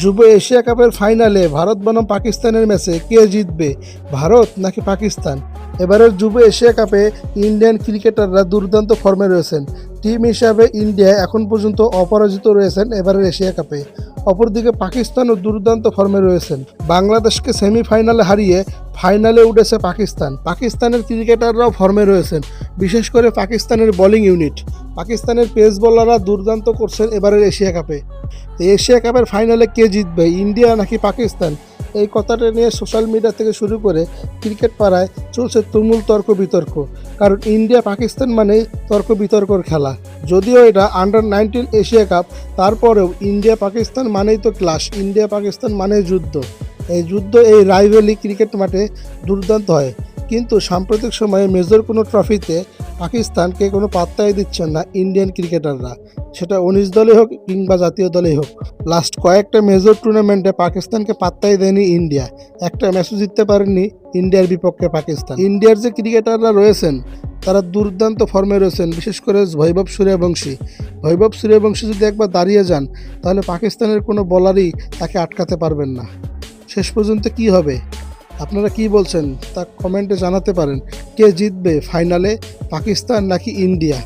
যুব এশিয়া কাপের ফাইনালে ভারত বনাম পাকিস্তানের ম্যাচে কে জিতবে, ভারত নাকি পাকিস্তান? এবারের যুব এশিয়া কাপে ইন্ডিয়ান ক্রিকেটাররা দুর্দান্ত ফর্মে রয়েছেন। টিম হিসাবে ইন্ডিয়া এখন পর্যন্ত অপরাজিত রয়েছেন এবারের এশিয়া কাপে। অপরদিকে পাকিস্তানও দুর্দান্ত ফর্মে রয়েছেন। বাংলাদেশকে সেমিফাইনালে হারিয়ে ফাইনালে উঠেছে পাকিস্তান। পাকিস্তানের ক্রিকেটাররাও ফর্মে রয়েছেন, বিশেষ করে পাকিস্তানের বোলিং ইউনিট। পাকিস্তানের পেস বোলাররা দুর্দান্ত করছেন এবারের এশিয়া কাপে। এশিয়া কাপের ফাইনালে কে জিতবে, ইন্ডিয়া নাকি পাকিস্তান? এই কথাটা নিয়ে সোশ্যাল মিডিয়া থেকে শুরু করে ক্রিকেট পাড়ায় চলছে তুমুল তর্ক বিতর্ক। কারণ ইন্ডিয়া পাকিস্তান মানেই তর্ক বিতর্কর খেলা। যদিও এটা আন্ডার-19 এশিয়া কাপ, তারপরেও ইন্ডিয়া পাকিস্তান মানেই তো ক্লাশ, ইন্ডিয়া পাকিস্তান মানেই যুদ্ধ। এই যুদ্ধ, এই রাইভেলি ক্রিকেট মাঠে দুর্দান্ত হয়। কিন্তু সাম্প্রতিক সময়ে মেজর কোনো ট্রফিতে পাকিস্তানকে কোনো পাত্তাই দিচ্ছেন না ইন্ডিয়ান ক্রিকেটাররা, সেটা 19 দলে হোক কিংবা জাতীয় দলেই হোক। লাস্ট কয়েকটা মেজর টুর্নামেন্টে পাকিস্তানকে পাত্তাই দেয়নি ইন্ডিয়া। একটা ম্যাচও জিততে পারেনি ইন্ডিয়ার বিপক্ষে পাকিস্তান। ইন্ডিয়ার যে ক্রিকেটাররা রয়েছেন তারা দুর্দান্ত ফর্মে রয়েছেন, বিশেষ করে বৈভব সূর্যবংশী। বৈভব সূর্যবংশী যদি একবার দাঁড়িয়ে যান তাহলে পাকিস্তানের কোনো বোলারই তাকে আটকাতে পারবেন না। শেষ পর্যন্ত কি হবে, আপনারা কি বলছেন তা কমেন্টে জানাতে পারেন। কে জিতবে ফাইনালে, পাকিস্তান নাকি ইন্ডিয়া?